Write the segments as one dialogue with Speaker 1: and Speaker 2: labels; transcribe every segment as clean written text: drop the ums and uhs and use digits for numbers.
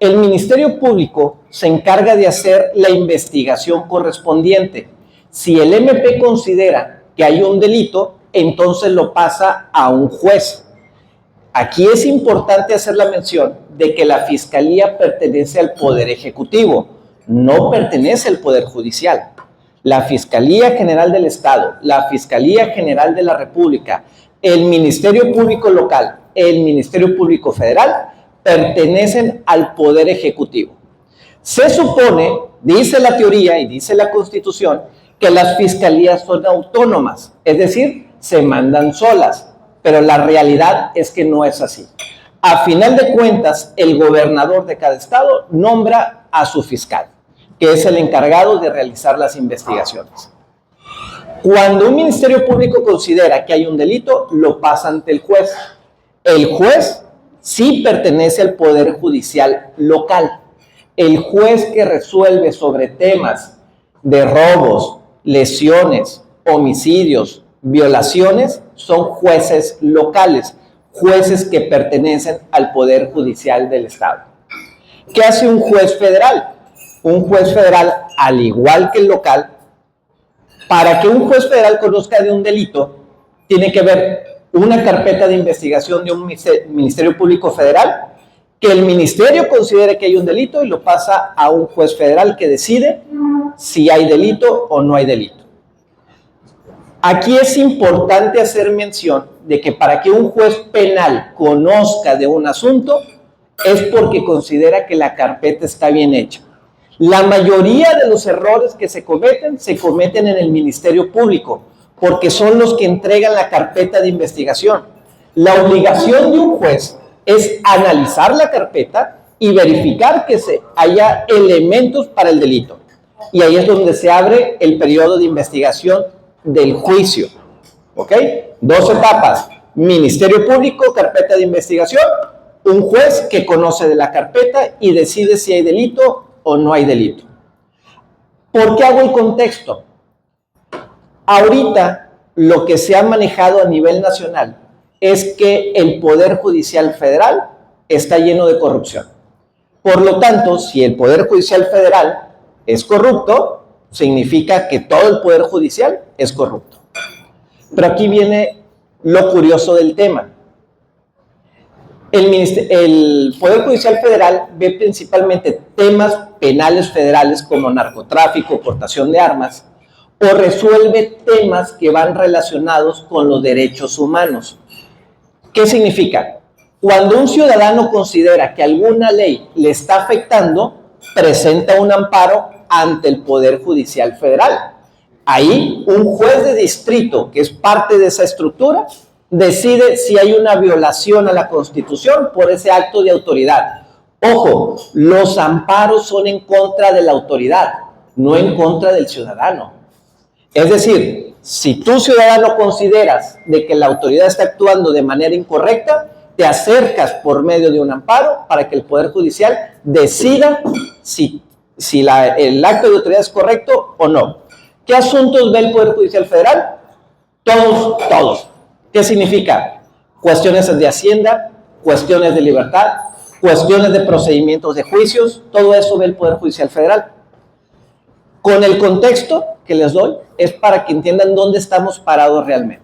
Speaker 1: El Ministerio Público se encarga de hacer la investigación correspondiente. Si el MP considera que hay un delito, entonces lo pasa a un juez. Aquí es importante hacer la mención de que la Fiscalía pertenece al Poder Ejecutivo, no pertenece al Poder Judicial. La Fiscalía General del Estado, la Fiscalía General de la República, el Ministerio Público Local, el Ministerio Público Federal, pertenecen al Poder Ejecutivo. Se supone, dice la teoría y dice la Constitución, que las fiscalías son autónomas, es decir, se mandan solas, pero la realidad es que no es así. A final de cuentas, el gobernador de cada estado nombra a su fiscal, que es el encargado de realizar las investigaciones. Cuando un ministerio público considera que hay un delito, lo pasa ante el juez. El juez sí pertenece al Poder Judicial local. El juez que resuelve sobre temas de robos, lesiones, homicidios, violaciones, son jueces locales, jueces que pertenecen al Poder Judicial del Estado. ¿Qué hace un juez federal? Un juez federal, al igual que el local, para que un juez federal conozca de un delito, tiene que ver una carpeta de investigación de un Ministerio Público Federal, que el ministerio considere que hay un delito y lo pasa a un juez federal que decide si hay delito o no hay delito. Aquí es importante hacer mención de que para que un juez penal conozca de un asunto es porque considera que la carpeta está bien hecha. La mayoría de los errores que se cometen en el Ministerio Público, porque son los que entregan la carpeta de investigación. La obligación de un juez es analizar la carpeta y verificar que haya elementos para el delito. Y ahí es donde se abre el periodo de investigación del juicio. ¿Ok? 2 etapas. Ministerio Público, carpeta de investigación, un juez que conoce de la carpeta y decide si hay delito o no hay delito. ¿Por qué hago el contexto? Ahorita lo que se ha manejado a nivel nacional es que el Poder Judicial Federal está lleno de corrupción. Por lo tanto, si el Poder Judicial Federal es corrupto, significa que todo el Poder Judicial es corrupto. Pero aquí viene lo curioso del tema. El Poder Judicial Federal ve principalmente temas penales federales como narcotráfico, portación de armas, o resuelve temas que van relacionados con los derechos humanos. ¿Qué significa? Cuando un ciudadano considera que alguna ley le está afectando, presenta un amparo ante el Poder Judicial Federal. Ahí, un juez de distrito, que es parte de esa estructura, decide si hay una violación a la Constitución por ese acto de autoridad. Ojo, los amparos son en contra de la autoridad, no en contra del ciudadano. Es decir, si tú, ciudadano, consideras de que la autoridad está actuando de manera incorrecta, te acercas por medio de un amparo para que el Poder Judicial decida si el acto de autoridad es correcto o no. ¿Qué asuntos ve el Poder Judicial Federal? Todos. ¿Qué significa? Cuestiones de Hacienda, cuestiones de libertad, cuestiones de procedimientos de juicios, todo eso ve el Poder Judicial Federal. Con el contexto que les doy, es para que entiendan dónde estamos parados realmente.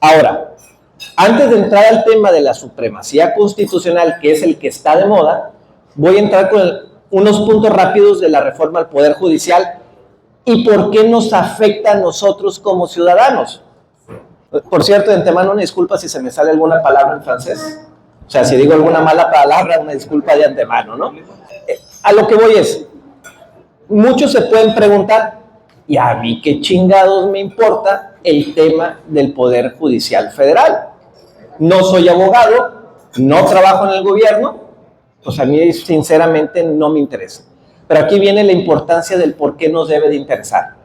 Speaker 1: Ahora, antes de entrar al tema de la supremacía constitucional, que es el que está de moda, voy a entrar con unos puntos rápidos de la reforma al Poder Judicial y por qué nos afecta a nosotros como ciudadanos. Por cierto, de antemano, una disculpa si se me sale alguna palabra en francés. O sea, si digo alguna mala palabra, una disculpa de antemano, ¿no? A lo que voy es, muchos se pueden preguntar, ¿y a mí qué chingados me importa el tema del Poder Judicial Federal? No soy abogado, no trabajo en el gobierno, pues a mí sinceramente no me interesa. Pero aquí viene la importancia del por qué nos debe de interesar.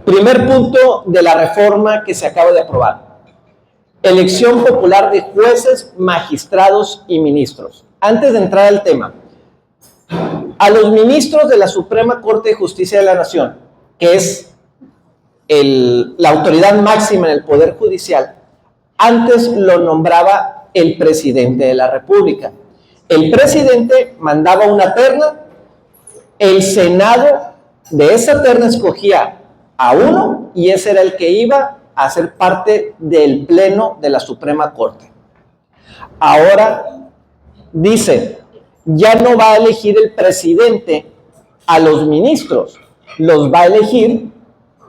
Speaker 1: Primer punto de la reforma que se acaba de aprobar. Elección popular de jueces, magistrados y ministros. Antes de entrar al tema, a los ministros de la Suprema Corte de Justicia de la Nación, que es la autoridad máxima en el Poder Judicial, antes lo nombraba el presidente de la República. El presidente mandaba una terna, el Senado de esa terna escogía a uno y ese era el que iba a ser parte del pleno de la Suprema Corte. Ahora dice, ya no va a elegir el presidente a los ministros, los va a elegir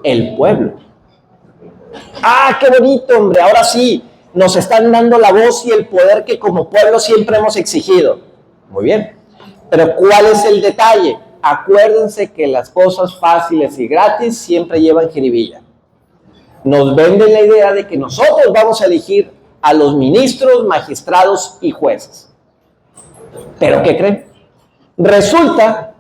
Speaker 1: el pueblo. ¡Ah, qué bonito, hombre! Ahora sí, nos están dando la voz y el poder que como pueblo siempre hemos exigido. Muy bien, pero ¿cuál es el detalle? Acuérdense que las cosas fáciles y gratis siempre llevan jiribilla. Nos venden la idea de que nosotros vamos a elegir a los ministros, magistrados y jueces. ¿Pero qué creen? Resulta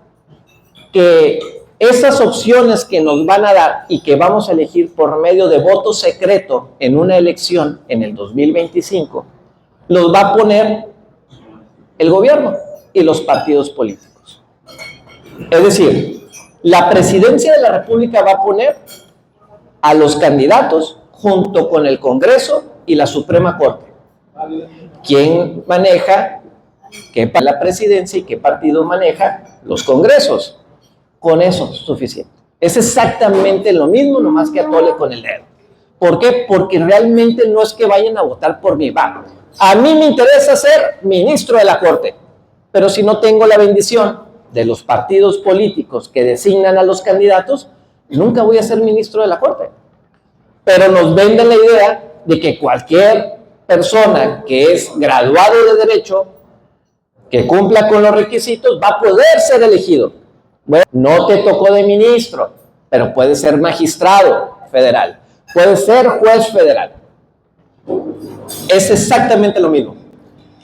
Speaker 1: que esas opciones que nos van a dar y que vamos a elegir por medio de voto secreto en una elección en el 2025, los va a poner el gobierno y los partidos políticos. Es decir, la presidencia de la República va a poner a los candidatos junto con el Congreso y la Suprema Corte. ¿Quién maneja la presidencia y qué partido maneja los congresos? Con eso es suficiente. Es exactamente lo mismo, nomás que atole con el dedo. ¿Por qué? Porque realmente no es que vayan a votar por mí. Va. A mí me interesa ser ministro de la Corte, pero si no tengo la bendición de los partidos políticos que designan a los candidatos, nunca voy a ser ministro de la Corte. Pero nos venden la idea de que cualquier persona que es graduado de Derecho, que cumpla con los requisitos, va a poder ser elegido. Bueno, no te tocó de ministro, pero puede ser magistrado federal, puede ser juez federal. Es exactamente lo mismo.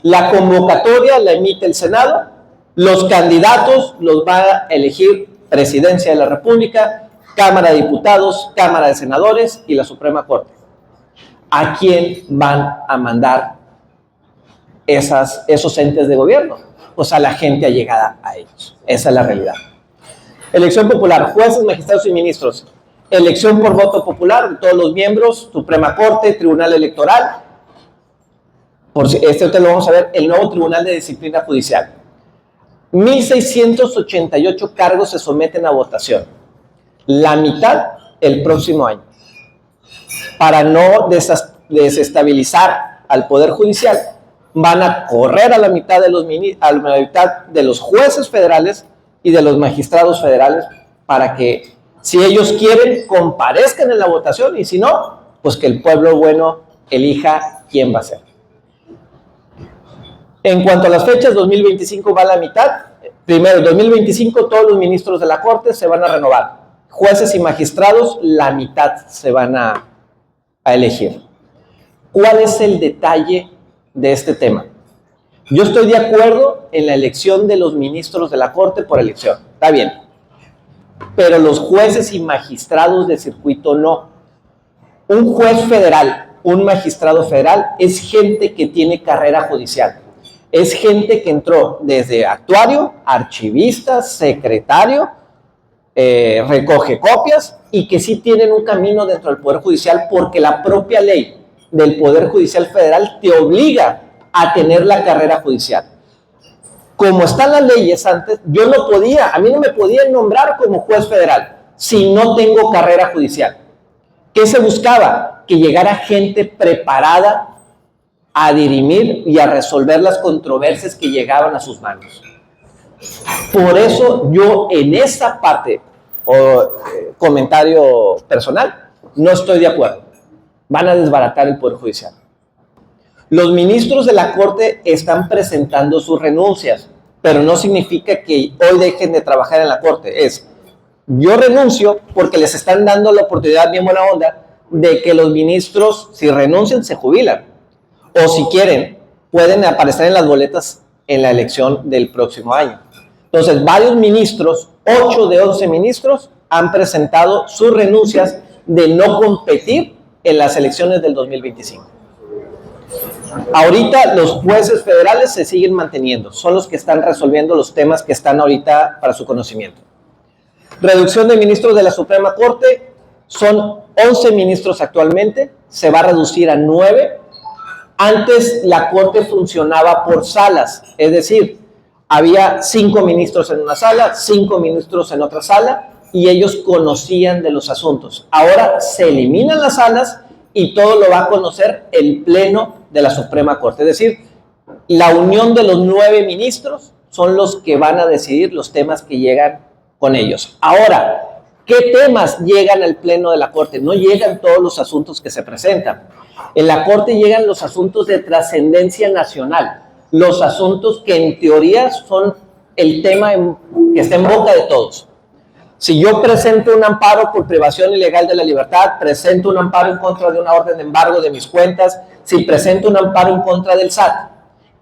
Speaker 1: La convocatoria la emite el Senado, los candidatos los va a elegir Presidencia de la República, Cámara de Diputados, Cámara de Senadores y la Suprema Corte. ¿A quién van a mandar esos entes de gobierno? Pues a la gente allegada a ellos. Esa es la realidad. Elección popular, jueces, magistrados y ministros. Elección por voto popular de todos los miembros, Suprema Corte, Tribunal Electoral. Por este lo vamos a ver, el nuevo Tribunal de Disciplina Judicial. 1,688 cargos se someten a votación. La mitad el próximo año. Para no desestabilizar al Poder Judicial, van a correr a la mitad de los jueces federales y de los magistrados federales para que, si ellos quieren, comparezcan en la votación y si no, pues que el pueblo bueno elija quién va a ser. En cuanto a las fechas, 2025 va a la mitad. Primero, 2025 todos los ministros de la Corte se van a renovar. Jueces y magistrados, la mitad se van a elegir. ¿Cuál es el detalle de este tema? Yo estoy de acuerdo en la elección de los ministros de la Corte por elección. Está bien. Pero los jueces y magistrados de circuito no. Un juez federal, un magistrado federal, es gente que tiene carrera judicial. Es gente que entró desde actuario, archivista, secretario, recoge copias y que sí tienen un camino dentro del Poder Judicial porque la propia ley del Poder Judicial Federal te obliga a tener la carrera judicial. Como están las leyes antes, a mí no me podían nombrar como juez federal si no tengo carrera judicial. ¿Qué se buscaba? Que llegara gente preparada a dirimir y a resolver las controversias que llegaban a sus manos. Por eso yo en esa parte, comentario personal, no estoy de acuerdo. Van a desbaratar el Poder Judicial. Los ministros de la Corte están presentando sus renuncias, pero no significa que hoy dejen de trabajar en la Corte. Yo renuncio porque les están dando la oportunidad, bien buena onda, de que los ministros, si renuncian, se jubilan. O si quieren, pueden aparecer en las boletas en la elección del próximo año. Entonces, varios ministros, 8 de 11 ministros, han presentado sus renuncias de no competir en las elecciones del 2025. Ahorita los jueces federales se siguen manteniendo, son los que están resolviendo los temas que están ahorita para su conocimiento. Reducción de ministros de la Suprema Corte, son 11 ministros actualmente, se va a reducir a 9 Antes la Corte funcionaba por salas, es decir, había 5 ministros en una sala, 5 ministros en otra sala, y ellos conocían de los asuntos. Ahora se eliminan las salas y todo lo va a conocer el Pleno de la Suprema Corte. Es decir, la unión de los 9 ministros son los que van a decidir los temas que llegan con ellos. Ahora, ¿qué temas llegan al Pleno de la Corte? No llegan todos los asuntos que se presentan. En la Corte llegan los asuntos de trascendencia nacional, los asuntos que en teoría son el tema que está en boca de todos. Si yo presento un amparo por privación ilegal de la libertad, presento un amparo en contra de una orden de embargo de mis cuentas, si presento un amparo en contra del SAT,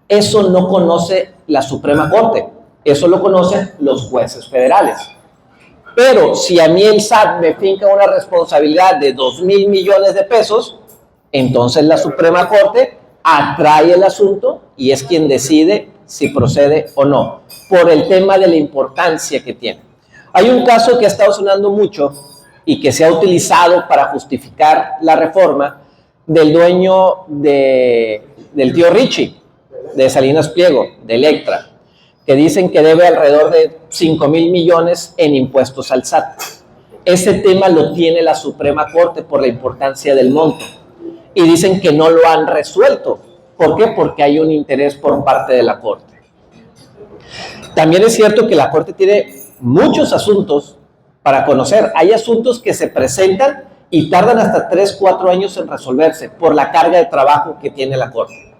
Speaker 1: eso no conoce la Suprema Corte, eso lo conocen los jueces federales. Pero si a mí el SAT me finca una responsabilidad de 2,000 millones de pesos, entonces la Suprema Corte atrae el asunto y es quien decide si procede o no, por el tema de la importancia que tiene. Hay un caso que ha estado sonando mucho y que se ha utilizado para justificar la reforma del dueño del tío Richie, de Salinas Pliego, de Electra, que dicen que debe alrededor de 5,000 millones en impuestos al SAT. Ese tema lo tiene la Suprema Corte por la importancia del monto. Y dicen que no lo han resuelto. ¿Por qué? Porque hay un interés por parte de la Corte. También es cierto que la Corte tiene muchos asuntos para conocer. Hay asuntos que se presentan y tardan hasta 3-4 años en resolverse por la carga de trabajo que tiene la Corte.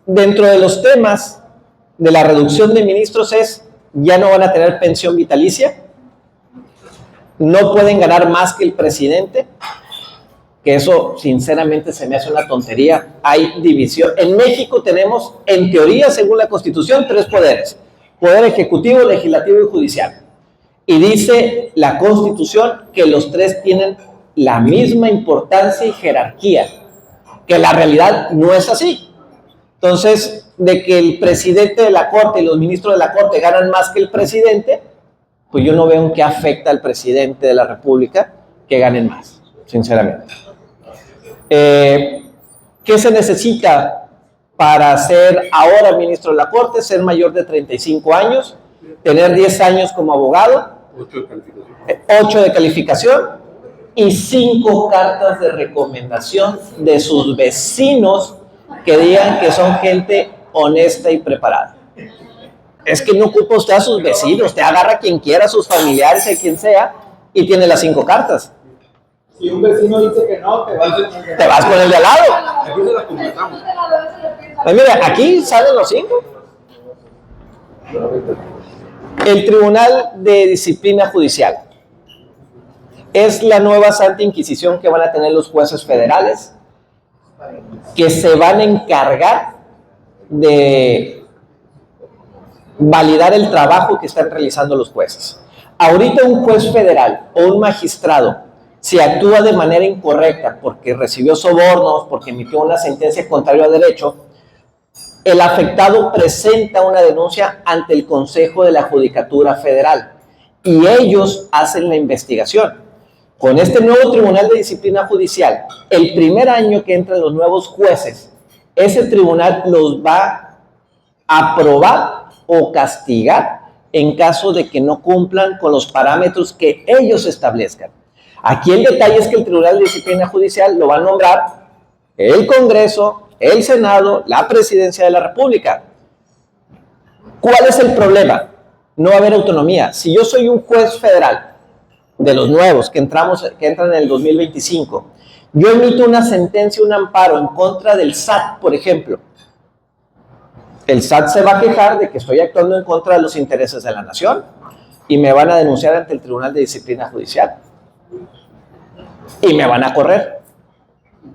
Speaker 1: Dentro de los temas de la reducción de ministros ya no van a tener pensión vitalicia, no pueden ganar más que el presidente, que eso sinceramente se me hace una tontería. Hay división. En México tenemos, en teoría, según la Constitución, 3 poderes: poder ejecutivo, legislativo y judicial. Y dice la Constitución que los 3 tienen la misma importancia y jerarquía, que la realidad no es así. Entonces, de que el presidente de la Corte y los ministros de la Corte ganan más que el presidente, pues yo no veo en qué afecta al presidente de la República que ganen más, sinceramente. ¿Qué se necesita para ser ahora ministro de la Corte? Ser mayor de 35 años, tener 10 años como abogado, 8 de calificación y 5 cartas de recomendación de sus vecinos que digan que son gente honesta y preparada. Es que no ocupa usted a sus vecinos, usted agarra a quien quiera, a sus familiares, a quien sea, y tiene las 5 cartas.
Speaker 2: Si un vecino dice que no, te
Speaker 1: vas con el de al lado.
Speaker 2: Aquí se la completamos.
Speaker 1: Pues mira, aquí salen los 5. El Tribunal de Disciplina Judicial es la nueva Santa Inquisición que van a tener los jueces federales, que se van a encargar de validar el trabajo que están realizando los jueces. Ahorita un juez federal o un magistrado, si actúa de manera incorrecta porque recibió sobornos, porque emitió una sentencia contraria a derecho, el afectado presenta una denuncia ante el Consejo de la Judicatura Federal y ellos hacen la investigación. Con este nuevo Tribunal de Disciplina Judicial, el primer año que entran los nuevos jueces, ese tribunal los va a aprobar o castigar en caso de que no cumplan con los parámetros que ellos establezcan. Aquí el detalle es que el Tribunal de Disciplina Judicial lo va a nombrar el Congreso, el Senado, la Presidencia de la República. ¿Cuál es el problema? No va a haber autonomía. Si yo soy un juez federal, de los nuevos que entran en el 2025, yo emito una sentencia, un amparo en contra del SAT, por ejemplo. El SAT se va a quejar de que estoy actuando en contra de los intereses de la nación y me van a denunciar ante el Tribunal de Disciplina Judicial y me van a correr.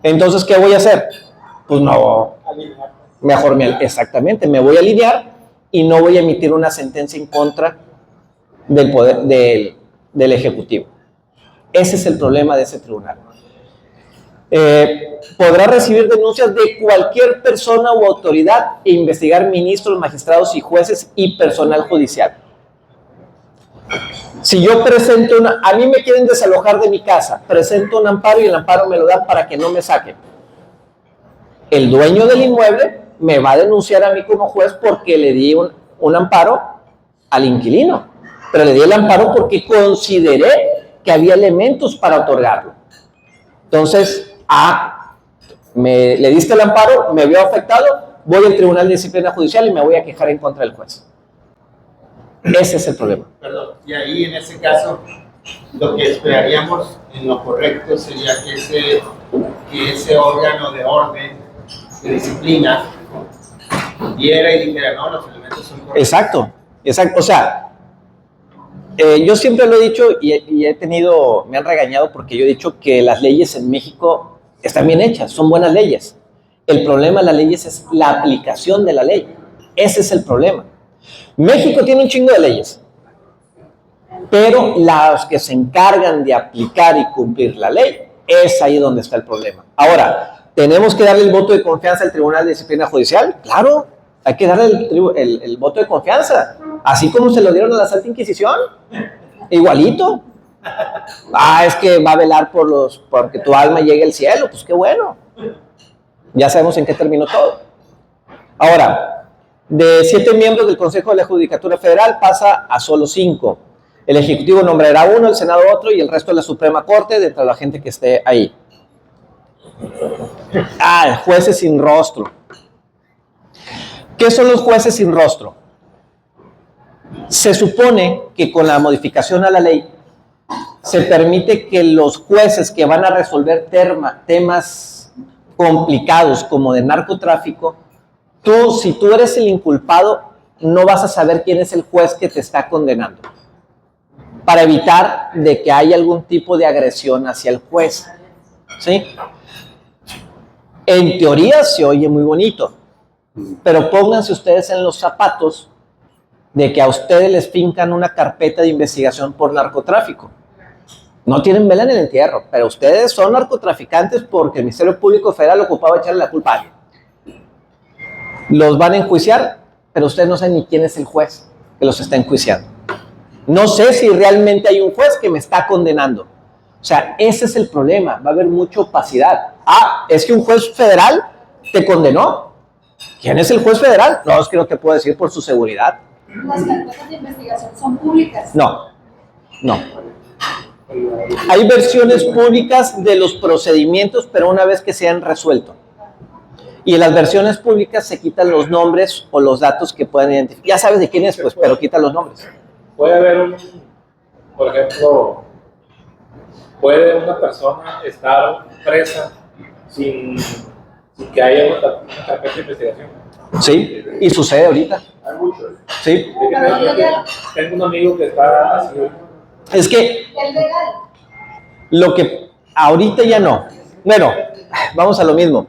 Speaker 1: Entonces, ¿qué voy a hacer? Pues no, mejor exactamente, me voy a alinear y no voy a emitir una sentencia en contra del poder del Ejecutivo. Ese es el problema de ese tribunal. Podrá recibir denuncias de cualquier persona u autoridad e investigar ministros, magistrados y jueces y personal judicial. Si yo presento a mí me quieren desalojar de mi casa, presento un amparo y el amparo me lo dan para que no me saquen. el dueño del inmueble me va a denunciar a mí como juez porque le di un amparo al inquilino, pero le di el amparo porque consideré que había elementos para otorgarlo. Entonces, le diste el amparo, me vio afectado, voy al Tribunal de Disciplina Judicial y me voy a quejar en contra del juez. Ese es el problema.
Speaker 3: Perdón, y ahí en ese caso, lo que esperaríamos en lo correcto sería que ese órgano de orden, de disciplina, viera y dijera, no, los elementos son correctos.
Speaker 1: Exacto. O sea, yo siempre lo he dicho y me han regañado porque yo he dicho que las leyes en México están bien hechas, son buenas leyes. El problema de las leyes es la aplicación de la ley. Ese es el problema. México tiene un chingo de leyes, pero las que se encargan de aplicar y cumplir la ley, es ahí donde está el problema. Ahora, ¿tenemos que darle el voto de confianza al Tribunal de Disciplina Judicial? Claro, hay que darle el voto de confianza, así como se lo dieron a la Santa Inquisición, igualito. Es que va a velar porque tu alma llegue al cielo, pues qué bueno. Ya sabemos en qué terminó todo. Ahora, de 7 miembros del Consejo de la Judicatura Federal pasa a solo 5. El Ejecutivo nombrará uno, el Senado otro y el resto de la Suprema Corte de la gente que esté ahí. Jueces sin rostro. ¿Qué son los jueces sin rostro? Se supone que con la modificación a la ley se permite que los jueces que van a resolver temas complicados como de narcotráfico, si tú eres el inculpado, no vas a saber quién es el juez que te está condenando, para evitar de que haya algún tipo de agresión hacia el juez, ¿sí? En teoría se oye muy bonito, pero pónganse ustedes en los zapatos de que a ustedes les fincan una carpeta de investigación por narcotráfico. No tienen vela en el entierro, pero ustedes son narcotraficantes porque el Ministerio Público Federal ocupaba echarle la culpa a alguien. Los van a enjuiciar, pero ustedes no saben ni quién es el juez que los está enjuiciando. No sé si realmente hay un juez que me está condenando. O sea, ese es el problema. Va a haber mucha opacidad. Es que un juez federal te condenó. ¿Quién es el juez federal? No, es que no te puedo decir por su seguridad.
Speaker 4: ¿Las carpetas de investigación son públicas?
Speaker 1: No. Hay versiones públicas de los procedimientos, pero una vez que se han resuelto. Y en las versiones públicas se quitan los nombres o los datos que puedan identificar. Ya sabes de quién es, pues, pero quita los nombres.
Speaker 2: Puede haber por ejemplo, puede una persona estar presa sin que haya una carpeta de investigación.
Speaker 1: Sí, y sucede ahorita.
Speaker 2: Hay muchos.
Speaker 1: Sí.
Speaker 2: Tengo un amigo que está así.
Speaker 1: Es que
Speaker 4: ¿Es legal?
Speaker 1: lo que ahorita ya no. Bueno, vamos a lo mismo.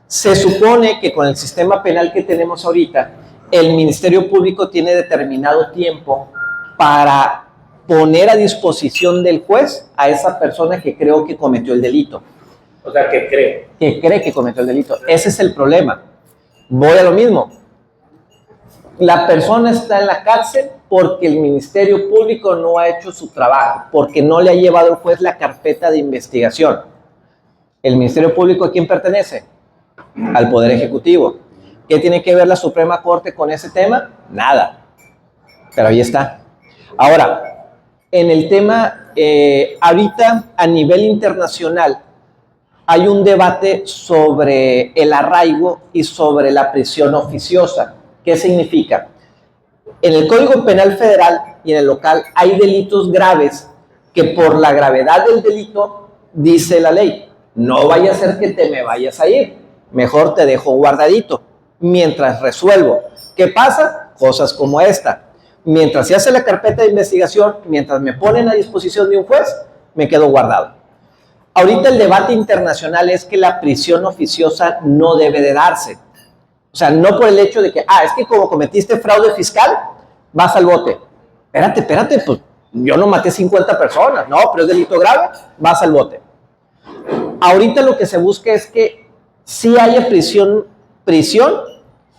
Speaker 1: Se supone que con el sistema penal que tenemos ahorita, el Ministerio Público tiene determinado tiempo para poner a disposición del juez a esa persona que creo que cometió el delito.
Speaker 2: O sea, que cree.
Speaker 1: Que cree que cometió el delito. Ese es el problema. Voy a lo mismo. La persona está en la cárcel porque el Ministerio Público no ha hecho su trabajo, porque no le ha llevado al juez la carpeta de investigación. ¿El Ministerio Público a quién pertenece? Al Poder Ejecutivo. ¿Qué tiene que ver la Suprema Corte con ese tema? Nada. Pero ahí está. Ahora, en el tema, ahorita a nivel internacional, hay un debate sobre el arraigo y sobre la prisión oficiosa. ¿Qué significa? En el Código Penal Federal y en el local hay delitos graves que por la gravedad del delito dice la ley, no vaya a ser que te me vayas a ir, mejor te dejo guardadito mientras resuelvo. ¿Qué pasa? Cosas como esta. Mientras se hace la carpeta de investigación, mientras me ponen a disposición de un juez, me quedo guardado. Ahorita el debate internacional es que la prisión oficiosa no debe de darse. O sea, no por el hecho de que, es que como cometiste fraude fiscal, vas al bote. Espérate, pues yo no maté 50 personas, no, pero es delito grave, vas al bote. Ahorita lo que se busca es que sí haya prisión,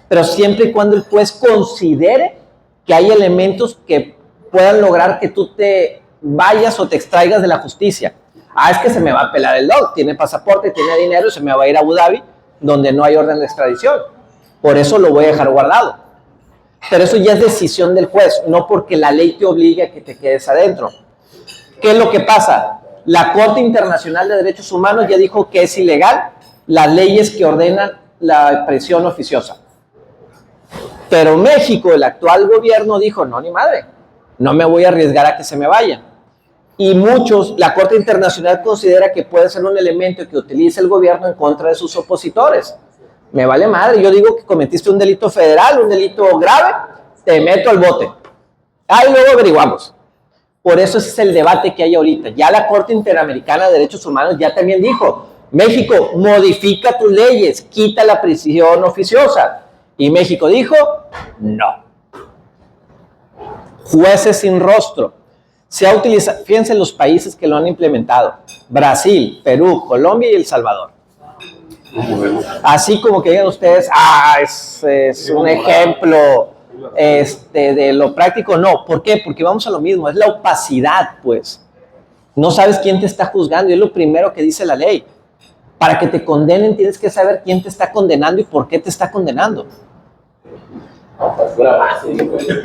Speaker 1: pero siempre y cuando el juez considere que hay elementos que puedan lograr que tú te vayas o te extraigas de la justicia. Es que se me va a pelar el dog, tiene pasaporte, tiene dinero, se me va a ir a Abu Dhabi. donde no hay orden de extradición. Por eso lo voy a dejar guardado. Pero eso ya es decisión del juez, no porque la ley te obligue a que te quedes adentro. ¿Qué es lo que pasa? La Corte Internacional de Derechos Humanos ya dijo que es ilegal las leyes que ordenan la prisión oficiosa. Pero México, el actual gobierno, dijo, no, ni madre, no me voy a arriesgar a que se me vayan. Y muchos, la Corte Internacional considera que puede ser un elemento que utilice el gobierno en contra de sus opositores. Me vale madre, yo digo que cometiste un delito federal, un delito grave, te meto al bote. Ahí luego averiguamos. Por eso ese es el debate que hay ahorita. Ya la Corte Interamericana de Derechos Humanos ya también dijo, México, modifica tus leyes, quita la prisión oficiosa. Y México dijo, no. Jueces sin rostro. Se ha utilizado, fíjense los países que lo han implementado. Brasil, Perú, Colombia y El Salvador. Así como que digan ustedes, es un ejemplo de lo práctico. No, ¿por qué? Porque vamos a lo mismo, es la opacidad, pues. No sabes quién te está juzgando y es lo primero que dice la ley. Para que te condenen tienes que saber quién te está condenando y por qué te está condenando.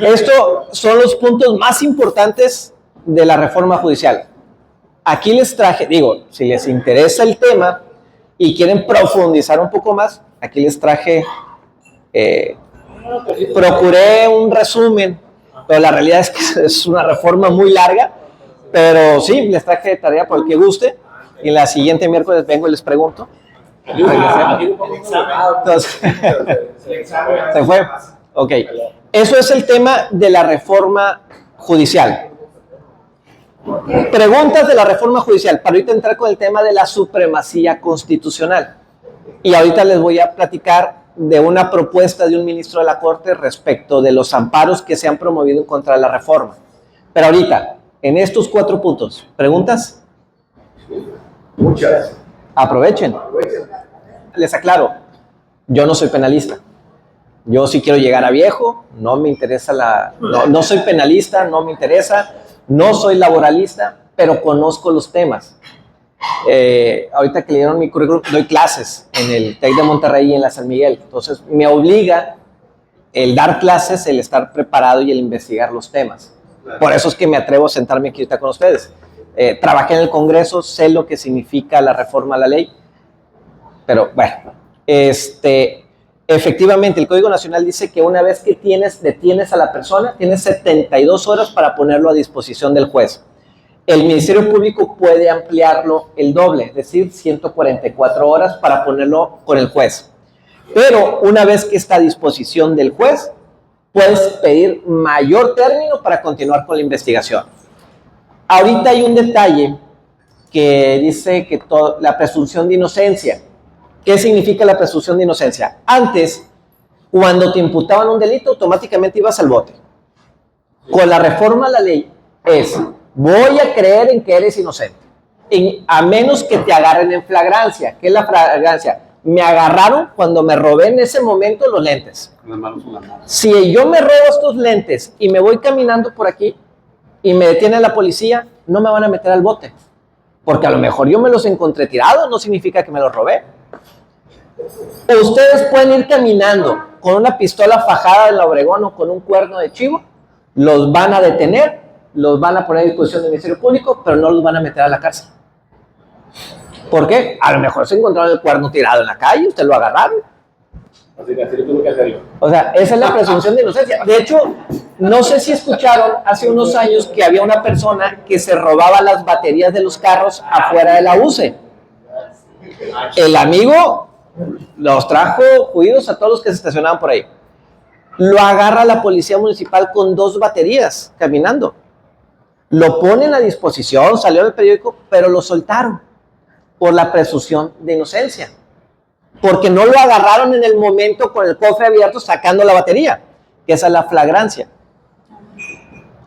Speaker 1: Estos son los puntos más importantes de la reforma judicial. Aquí les traje, digo, si les interesa el tema y quieren profundizar un poco más, aquí les traje, procuré un resumen, pero la realidad es que es una reforma muy larga, pero sí, les traje de tarea por el que guste, y la siguiente miércoles vengo y les pregunto. Entonces, ¿se fue? Ok. Eso es el tema de la reforma judicial. Preguntas de la reforma judicial, para ahorita entrar con el tema de la supremacía constitucional. Y ahorita les voy a platicar de una propuesta de un ministro de la Corte respecto de los amparos que se han promovido en contra de la reforma. Pero ahorita, en estos 4 puntos, ¿preguntas?
Speaker 5: Muchas.
Speaker 1: Aprovechen. Les aclaro, yo no soy penalista. Yo sí quiero llegar a viejo, no me interesa no soy penalista, no me interesa, no soy laboralista, pero conozco los temas. Ahorita que leyeron mi currículum, doy clases en el TEC de Monterrey y en la San Miguel. Entonces, me obliga el dar clases, el estar preparado y el investigar los temas. Por eso es que me atrevo a sentarme aquí ahorita con ustedes. Trabajé en el Congreso, sé lo que significa la reforma a la ley, pero bueno, efectivamente el Código Nacional dice que una vez que detienes a la persona, tienes 72 horas para ponerlo a disposición del juez. El Ministerio Público puede ampliarlo el doble, es decir, 144 horas para ponerlo con el juez. Pero una vez que está a disposición del juez, puedes pedir mayor término para continuar con la investigación. Ahorita hay un detalle que dice que la presunción de inocencia. ¿Qué significa la presunción de inocencia? Antes, cuando te imputaban un delito, automáticamente ibas al bote. Con la reforma a la ley voy a creer en que eres inocente, a menos que te agarren en flagrancia. ¿Qué es la flagrancia? Me agarraron cuando me robé en ese momento los lentes. Si yo me robo estos lentes y me voy caminando por aquí y me detiene la policía, no me van a meter al bote. Porque a lo mejor yo me los encontré tirados, no significa que me los robé. Ustedes pueden ir caminando con una pistola fajada en la Obregón o con un cuerno de chivo, los van a detener, los van a poner a disposición del Ministerio Público, pero no los van a meter a la cárcel. ¿Por qué? A lo mejor se encontraron el cuerno tirado en la calle, usted lo agarraron.
Speaker 2: Así que así tuvo que hacerlo.
Speaker 1: O sea, esa es la presunción de inocencia. De hecho, no sé si escucharon hace unos años que había una persona que se robaba las baterías de los carros afuera de la UCE. El amigo los trajo juidos a todos los que se estacionaban por ahí. Lo agarra la policía municipal con 2 baterías caminando. Lo ponen a disposición, salió en el periódico, pero lo soltaron por la presunción de inocencia. Porque no lo agarraron en el momento con el cofre abierto sacando la batería, que esa es la flagrancia.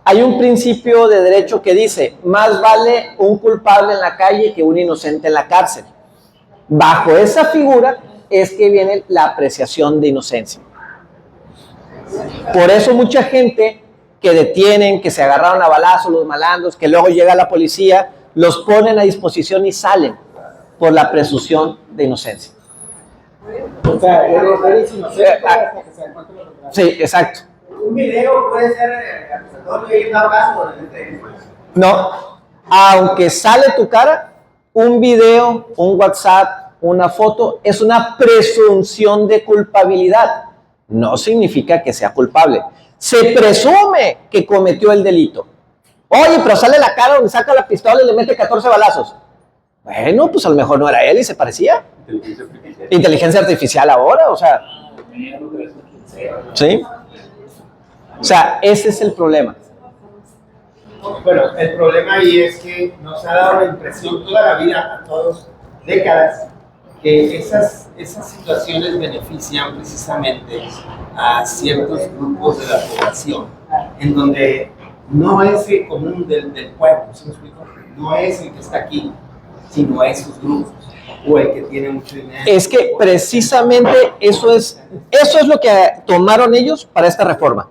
Speaker 1: Hay un principio de derecho que dice, más vale un culpable en la calle que un inocente en la cárcel. Bajo esa figura es que viene la apreciación de inocencia. Por eso mucha gente que detienen, que se agarraron a balazos, los malandros, que luego llega la policía, los ponen a disposición y salen por la presunción de inocencia.
Speaker 3: O sea, eres inocente hasta que se encuentre lo que
Speaker 1: Sí, exacto.
Speaker 3: Un video puede ser acusatorio y en dado caso.
Speaker 1: No, aunque sale tu cara, un video, un WhatsApp, una foto, es una presunción de culpabilidad. No significa que sea culpable. Se presume que cometió el delito. Oye, pero sale la cara donde saca la pistola y le mete 14 balazos. Bueno, pues a lo mejor no era él y se parecía. Inteligencia artificial ahora, o sea. ¿Sí? O sea, ese es el problema.
Speaker 3: Bueno, el problema ahí es que nos ha dado la impresión toda la vida, a todos, décadas, que esas situaciones benefician precisamente a ciertos grupos de la población, en donde no es el común del pueblo, ¿sí me explico? No es el que está aquí, sino esos grupos, o el que tiene mucho dinero.
Speaker 1: Es que precisamente eso es lo que tomaron ellos para esta reforma.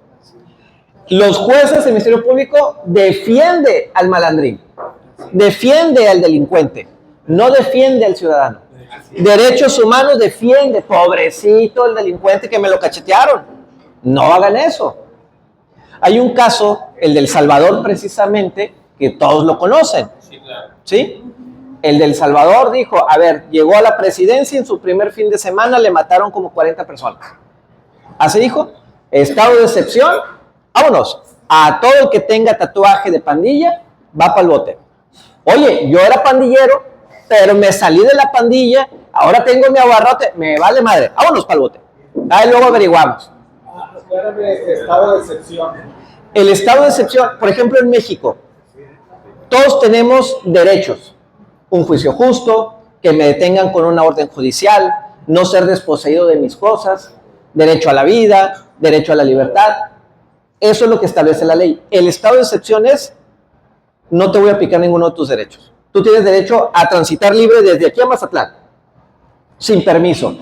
Speaker 1: Los jueces, el Ministerio Público defiende al malandrín, defiende al delincuente, no defiende al ciudadano. Derechos humanos defiende, pobrecito el delincuente que me lo cachetearon. No hagan eso. Hay un caso, el del Salvador precisamente, que todos lo conocen. ¿Sí? El del Salvador dijo, a ver, llegó a la presidencia y en su primer fin de semana le mataron como 40 personas. Así dijo, estado de excepción, vámonos. A todo el que tenga tatuaje de pandilla, va para el bote. Oye, yo era pandillero, pero me salí de la pandilla, ahora tengo mi abarrote, me vale madre, vámonos para el bote. Ahí luego averiguamos.
Speaker 3: Estado de excepción.
Speaker 1: El estado de excepción, por ejemplo en México, todos tenemos derechos. Un juicio justo, que me detengan con una orden judicial, no ser desposeído de mis cosas, derecho a la vida, derecho a la libertad. Eso es lo que establece la ley. El estado de excepción es, no te voy a aplicar ninguno de tus derechos. Tú tienes derecho a transitar libre desde aquí a Mazatlán, sin permiso.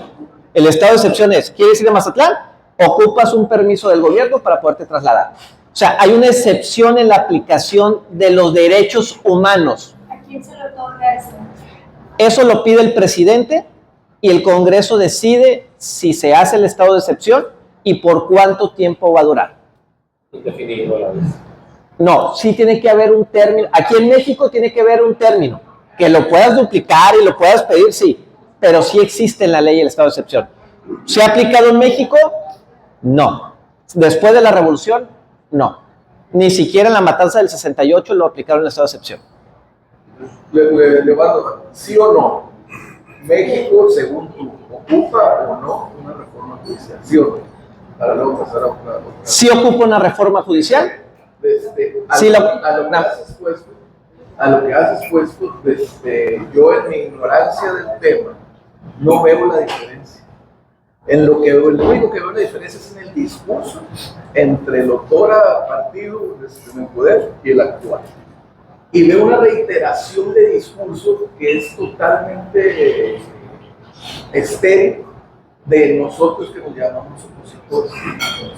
Speaker 1: El estado de excepción es, ¿quieres ir a Mazatlán? Ocupas un permiso del gobierno para poderte trasladar. O sea, hay una excepción en la aplicación de los derechos humanos.
Speaker 4: ¿A quién se le otorga eso?
Speaker 1: Eso lo pide el presidente y el Congreso decide si se hace el estado de excepción y por cuánto tiempo va a durar.
Speaker 2: Indefinido a la vez.
Speaker 1: No, sí tiene que haber un término. Aquí en México tiene que haber un término. Que lo puedas duplicar y lo puedas pedir, sí. Pero sí existe en la ley el estado de excepción. ¿Se ha aplicado en México? No. Después de la revolución, no. Ni siquiera en la matanza del 68 lo aplicaron el estado de excepción.
Speaker 5: Le mando, ¿sí o no? México, según tú, ¿ocupa o no una reforma judicial? ¿Sí o no? Para luego pasar a otra.
Speaker 1: ¿Sí ocupa una reforma judicial? Sí,
Speaker 5: a lo que has expuesto, yo en mi ignorancia del tema, no veo la diferencia. Lo único que veo la diferencia es en el discurso entre el otrora partido en el poder y el actual. Y veo una reiteración de discurso que es totalmente estéril de nosotros que nos llamamos opositores.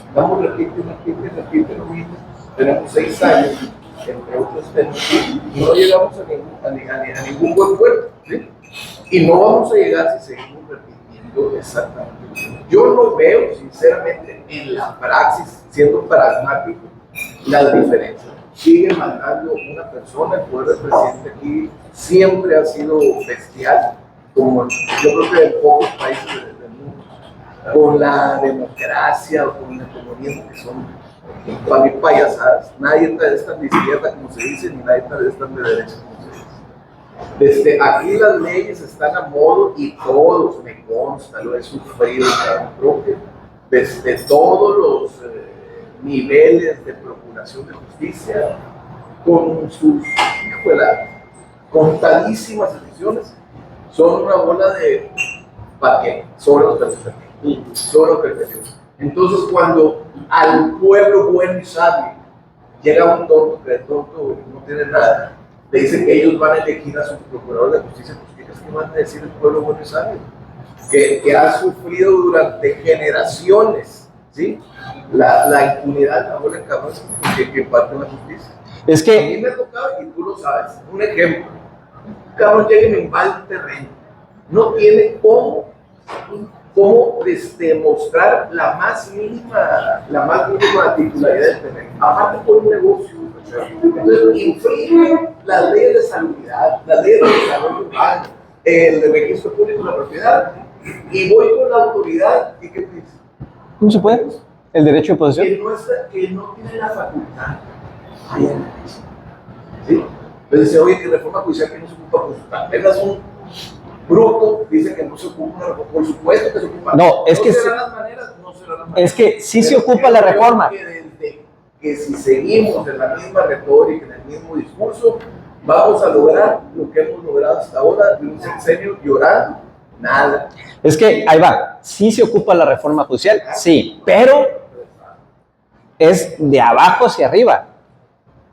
Speaker 5: Estamos repite lo mismo. Tenemos 6 años, entre otros temas, y no llegamos a ningún buen puerto, ¿sí? Y no vamos a llegar si seguimos repitiendo exactamente. Yo no veo, sinceramente, en la praxis, siendo pragmático, las diferencias. Sigue mandando una persona, el poder del presidente aquí siempre ha sido bestial, como yo creo que en pocos países del mundo, con la democracia o con el comunismo que son para mí payasadas. Nadie es tan de izquierda como se dice, ni nadie es tan de derecha como se dice. Aquí las leyes están a modo y todos, me consta, lo he sufrido en carne propia, desde todos los niveles de procuración de justicia, con sus, contadísimas decisiones, son una bola de paquete sobre los perfectos. Entonces, cuando al pueblo bueno y sabio llega un tonto que de tonto no tiene nada, le dice que ellos van a elegir a su procurador de justicia, pues ¿qué van a decir el pueblo bueno y sabio? Que ha sufrido durante generaciones, ¿sí? La impunidad, la bola de cabrones que parte de la justicia.
Speaker 1: Es que
Speaker 5: a mí me ha tocado, y tú lo sabes, un ejemplo: un cabrón llega y me invade el terreno, no tiene cómo cómo mostrar la más mínima titularidad del terreno. Aparte por un negocio. Entonces, infringe las leyes de salubridad, las leyes de desarrollo urbano, el registro público de la propiedad, y voy con la autoridad, ¿y qué dice?
Speaker 1: ¿Cómo se puede? ¿El derecho de posesión?
Speaker 5: Que no tiene la facultad. ¿Sí? Entonces dice, oye, que reforma judicial que no se ocupa consultar. Vengas un bruto, dice que no se ocupa una reforma. Por supuesto que se ocupa.
Speaker 1: No, es que
Speaker 5: serán las maneras, no serán las maneras.
Speaker 1: Es que sí se ocupa la reforma.
Speaker 5: Que si seguimos en la misma retórica, en el mismo discurso, vamos a lograr lo que hemos logrado hasta ahora, de un sexenio llorando, nada.
Speaker 1: Es que, ahí va, sí se ocupa la reforma judicial, sí, pero es de abajo hacia arriba.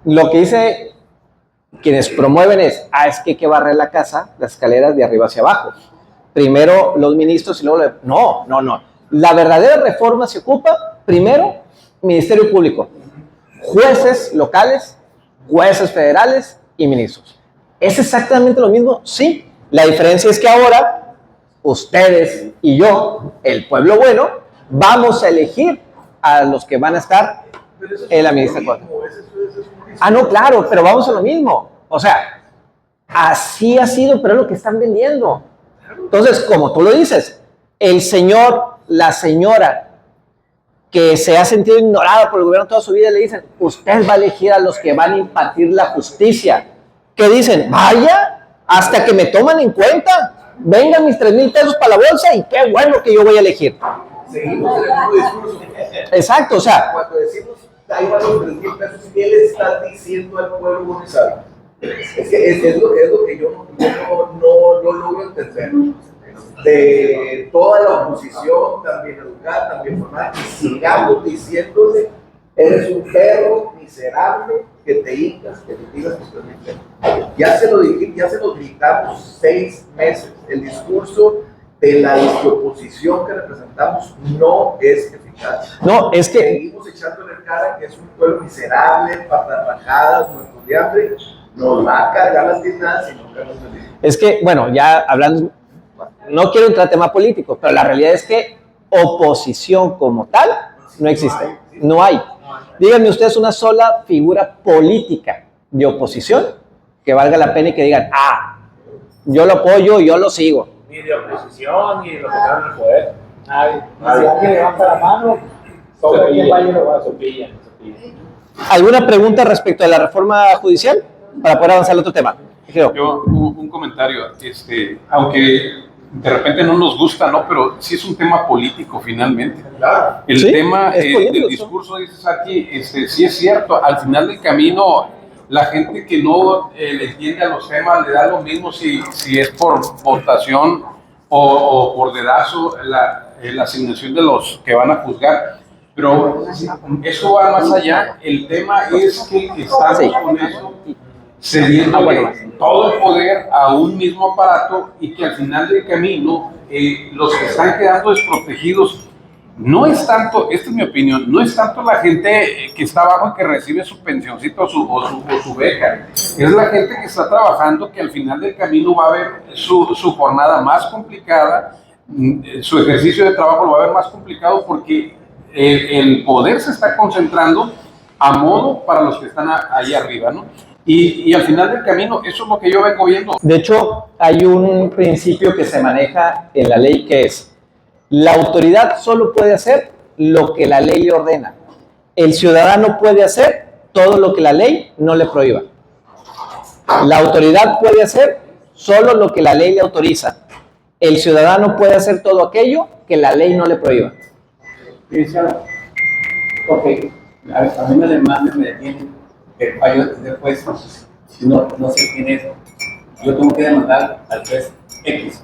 Speaker 1: Lo que dice quienes promueven es que hay que barrer la casa, las escaleras de arriba hacia abajo. Primero los ministros y luego... No. La verdadera reforma se ocupa, primero, Ministerio Público, jueces locales, jueces federales y ministros. ¿Es exactamente lo mismo? Sí. La diferencia es que ahora, ustedes y yo, el pueblo bueno, vamos a elegir a los que van a estar en la administración. No, claro, pero vamos a lo mismo. O sea, así ha sido, pero es lo que están vendiendo. Entonces, como tú lo dices, el señor, la señora que se ha sentido ignorada por el gobierno toda su vida, le dicen, usted va a elegir a los que van a impartir la justicia. ¿Qué dicen? Vaya, hasta que me toman en cuenta, vengan mis 3,000 pesos para la bolsa y qué bueno que yo voy a elegir.
Speaker 5: Seguimos en el mismo discurso.
Speaker 1: Exacto, o sea.
Speaker 5: Cuando decimos, ahí van los 3,000 pesos, ¿qué le estás diciendo al pueblo bonizado? Es lo que yo no logro entender. De toda la oposición, también educada, también formada, y sigamos diciéndole, eres un perro miserable que te hincas, que te digas que estás bien. Ya se lo gritamos 6 meses. El discurso de la oposición que representamos no es eficaz.
Speaker 1: No, es que
Speaker 5: seguimos echándole en cara que es un pueblo miserable, patas rajadas, muertos de hambre. Nos va a cargar las tiendas y nunca nos bendiga.
Speaker 1: Es que, bueno, ya hablando, no quiero entrar a tema político, pero la realidad es que oposición como tal no existe. No hay. Díganme ustedes una sola figura política de oposición que valga la pena y que digan, yo lo apoyo, yo lo sigo.
Speaker 2: Ni de oposición, ni de los que están en el poder.
Speaker 6: Si alguien levanta la mano, sobre quién va y lo va a sopillar.
Speaker 1: ¿Alguna pregunta respecto a la reforma judicial para poder avanzar al otro tema?
Speaker 7: Yo, un comentario, aunque de repente no nos gusta, ¿no? Pero sí es un tema político finalmente.
Speaker 5: Claro.
Speaker 7: El
Speaker 1: ¿Sí?
Speaker 7: tema
Speaker 1: Político,
Speaker 7: del discurso, dices aquí, sí es cierto, al final del camino, la gente que no le entiende a los temas le da lo mismo si es por votación o por dedazo la asignación de los que van a juzgar. Pero eso va más allá. El tema es que estamos con eso cediendo todo el poder a un mismo aparato y que al final del camino los que están quedando desprotegidos no es tanto, esta es mi opinión, no es tanto la gente que está abajo y que recibe su pensioncito o su beca, es la gente que está trabajando que al final del camino va a ver su jornada más complicada, su ejercicio de trabajo lo va a ver más complicado porque el poder se está concentrando a modo para los que están ahí arriba, ¿no? Y al final del camino, eso es lo que yo vengo viendo.
Speaker 1: De hecho, hay un principio que se maneja en la ley que es, la autoridad solo puede hacer lo que la ley le ordena. El ciudadano puede hacer todo lo que la ley no le prohíba. La autoridad puede hacer solo lo que la ley le autoriza. El ciudadano puede hacer todo aquello que la ley no le prohíba.
Speaker 6: Ok, a mí me demandan, me detienen. El fallo del juez, no sé quién es, yo tengo que demandar al juez X.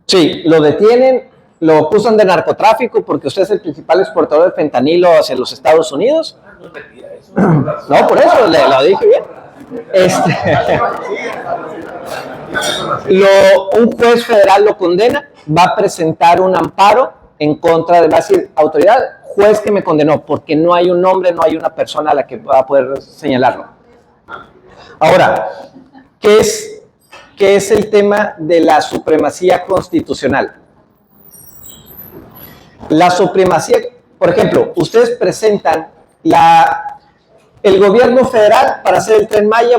Speaker 1: Sí, lo detienen, lo acusan de narcotráfico porque usted es el principal exportador de fentanilo hacia los Estados Unidos. No, por eso lo dije bien. Un juez federal lo condena, va a presentar un amparo en contra de, va a decir, autoridad, juez que me condenó, porque no hay un nombre, no hay una persona a la que va a poder señalarlo. Ahora, ¿qué es el tema de la supremacía constitucional? La supremacía, por ejemplo, ustedes presentan el gobierno federal para hacer el Tren Maya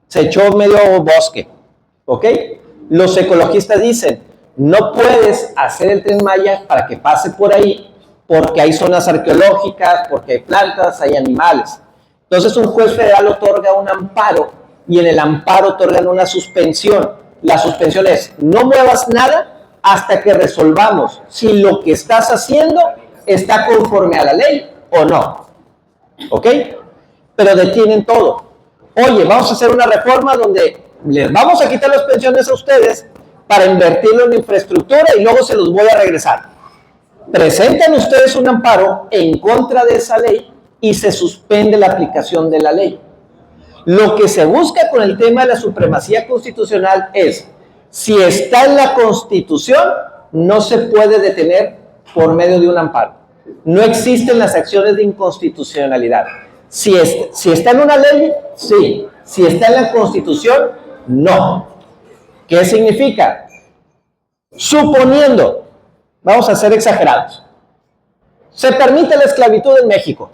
Speaker 1: se echó medio bosque, ¿ok? Los ecologistas dicen, no puedes hacer el Tren Maya para que pase por ahí porque hay zonas arqueológicas, porque hay plantas, hay animales. Entonces un juez federal otorga un amparo y en el amparo otorgan una suspensión. La suspensión es, no muevas nada hasta que resolvamos si lo que estás haciendo está conforme a la ley o no. ¿Ok? Pero detienen todo. Oye, vamos a hacer una reforma donde les vamos a quitar las pensiones a ustedes para invertirlo en infraestructura y luego se los voy a regresar. Presentan ustedes un amparo en contra de esa ley y se suspende la aplicación de la ley. Lo que se busca con el tema de la supremacía constitucional es, si está en la Constitución, no se puede detener por medio de un amparo. No existen las acciones de inconstitucionalidad. Si está en una ley, sí. Si está en la Constitución, no. ¿Qué significa? Suponiendo, vamos a ser exagerados, se permite la esclavitud en México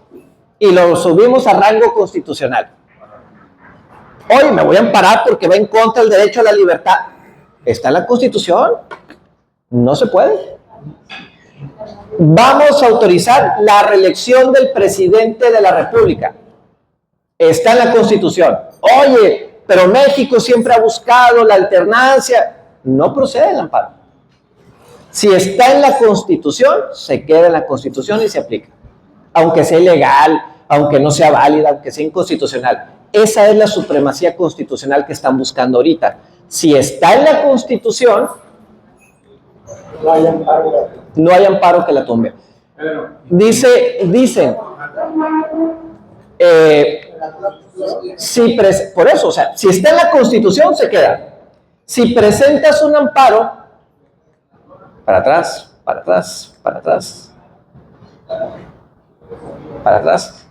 Speaker 1: y lo subimos a rango constitucional. Oye, me voy a amparar porque va en contra del derecho a la libertad. ¿Está en la Constitución? No se puede. Vamos a autorizar la reelección del presidente de la República. Está en la Constitución. Oye, pero México siempre ha buscado la alternancia. No procede el amparo. Si está en la Constitución, se queda en la Constitución y se aplica. Aunque sea ilegal, aunque no sea válida, aunque sea inconstitucional. Esa es la supremacía constitucional que están buscando ahorita. Si está en la Constitución, no hay amparo que la tumbe. Dicen, por eso, o sea, si está en la Constitución, se queda. Si presentas un amparo, para atrás, para atrás, para atrás, para atrás,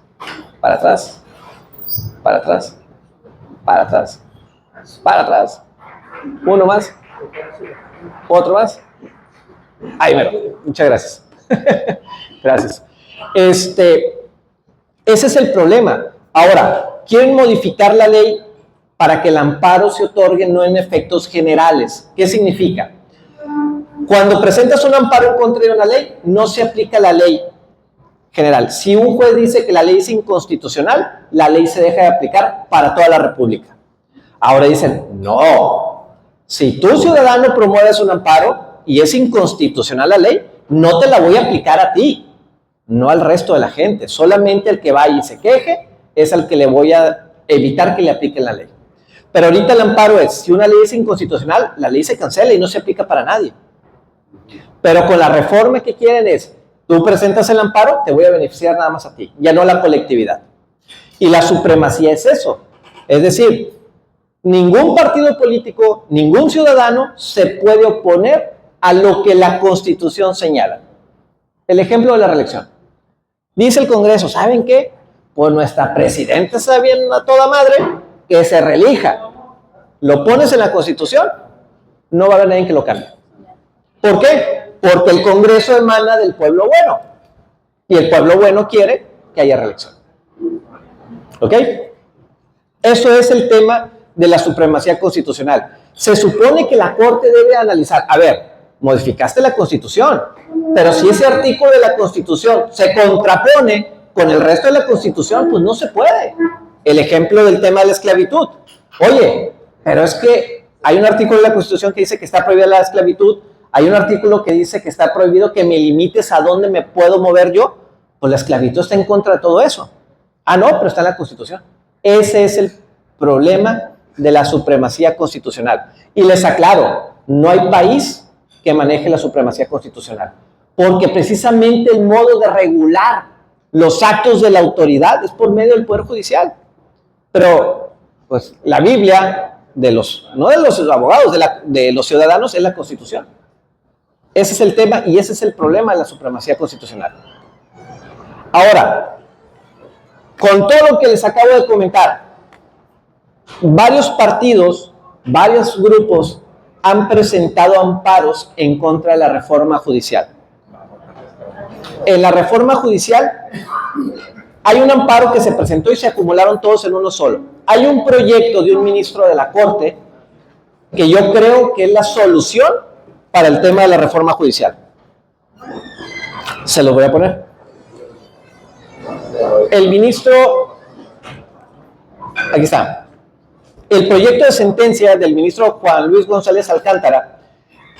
Speaker 1: para atrás, para atrás, para atrás, para atrás, uno más, otro más. Ahí mero, muchas gracias. Gracias. Ese es el problema. Ahora, quieren modificar la ley para que el amparo se otorgue no en efectos generales. ¿Qué significa? Cuando presentas un amparo en contra de una ley, no se aplica la ley general. Si un juez dice que la ley es inconstitucional, la ley se deja de aplicar para toda la República. Ahora dicen, no, si tú, ciudadano, promueves un amparo y es inconstitucional la ley, no te la voy a aplicar a ti, no al resto de la gente. Solamente el que vaya y se queje es al que le voy a evitar que le apliquen la ley. Pero ahorita el amparo es, si una ley es inconstitucional, la ley se cancela y no se aplica para nadie. Pero con la reforma que quieren es, tú presentas el amparo, te voy a beneficiar nada más a ti, ya no a la colectividad. Y la supremacía es eso. Es decir, ningún partido político, ningún ciudadano se puede oponer a lo que la Constitución señala. El ejemplo de la reelección. Dice el Congreso, ¿saben qué? Pues nuestra presidenta está bien a toda madre, que se reelija. Lo pones en la Constitución, no va a haber nadie que lo cambie. ¿Por qué? Porque el Congreso emana del pueblo bueno. Y el pueblo bueno quiere que haya reelección. ¿Ok? Eso es el tema de la supremacía constitucional. Se supone que la Corte debe analizar, a ver, modificaste la Constitución, pero si ese artículo de la Constitución se contrapone con el resto de la Constitución, pues no se puede. El ejemplo del tema de la esclavitud. Oye, pero es que hay un artículo de la Constitución que dice que está prohibida la esclavitud, hay un artículo que dice que está prohibido que me limites a dónde me puedo mover yo, pues la esclavitud está en contra de todo eso. Ah, no, pero está en la Constitución. Ese es el problema de la supremacía constitucional. Y les aclaro, no hay país que maneje la supremacía constitucional, porque precisamente el modo de regular los actos de la autoridad es por medio del Poder Judicial. Pero, pues, la Biblia, no de los abogados, de los ciudadanos, es la Constitución. Ese es el tema y ese es el problema de la supremacía constitucional. Ahora, con todo lo que les acabo de comentar, varios partidos, varios grupos han presentado amparos en contra de la reforma judicial. En la reforma judicial hay un amparo que se presentó y se acumularon todos en uno solo. Hay un proyecto de un ministro de la Corte que yo creo que es la solución para el tema de la reforma judicial. Se lo voy a poner. El ministro, aquí está, el proyecto de sentencia del ministro Juan Luis González Alcántara,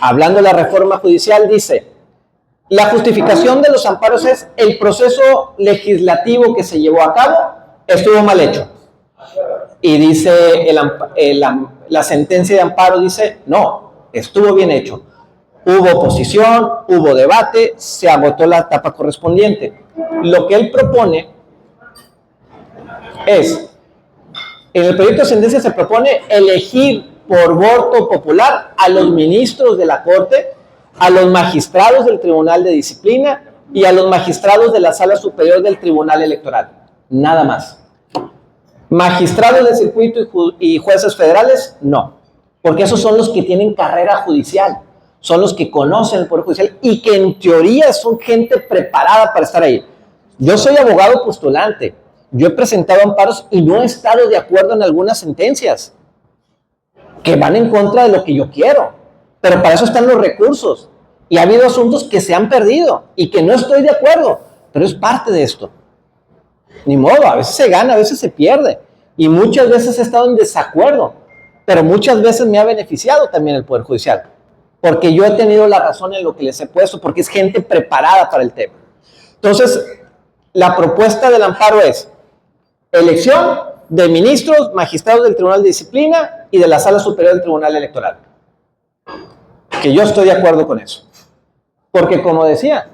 Speaker 1: hablando de la reforma judicial, dice: la justificación de los amparos es el proceso legislativo que se llevó a cabo estuvo mal hecho. Y dice la sentencia de amparo, dice, no, estuvo bien hecho. Hubo oposición, hubo debate, se agotó la etapa correspondiente. Lo que él propone es, en el proyecto de sentencia se propone elegir por voto popular a los ministros de la Corte, a los magistrados del Tribunal de Disciplina y a los magistrados de la Sala Superior del Tribunal Electoral. Nada más. Magistrados de circuito y jueces federales, no. Porque esos son los que tienen carrera judicial. Son los que conocen el Poder Judicial y que en teoría son gente preparada para estar ahí. Yo soy abogado postulante. Yo he presentado amparos y no he estado de acuerdo en algunas sentencias que van en contra de lo que yo quiero. Pero para eso están los recursos. Y ha habido asuntos que se han perdido y que no estoy de acuerdo. Pero es parte de esto. Ni modo, a veces se gana, a veces se pierde. Y muchas veces he estado en desacuerdo. Pero muchas veces me ha beneficiado también el Poder Judicial. Porque yo he tenido la razón en lo que les he puesto, porque es gente preparada para el tema. Entonces, la propuesta del amparo es elección de ministros, magistrados del Tribunal de Disciplina y de la Sala Superior del Tribunal Electoral. Que yo estoy de acuerdo con eso. Porque como decía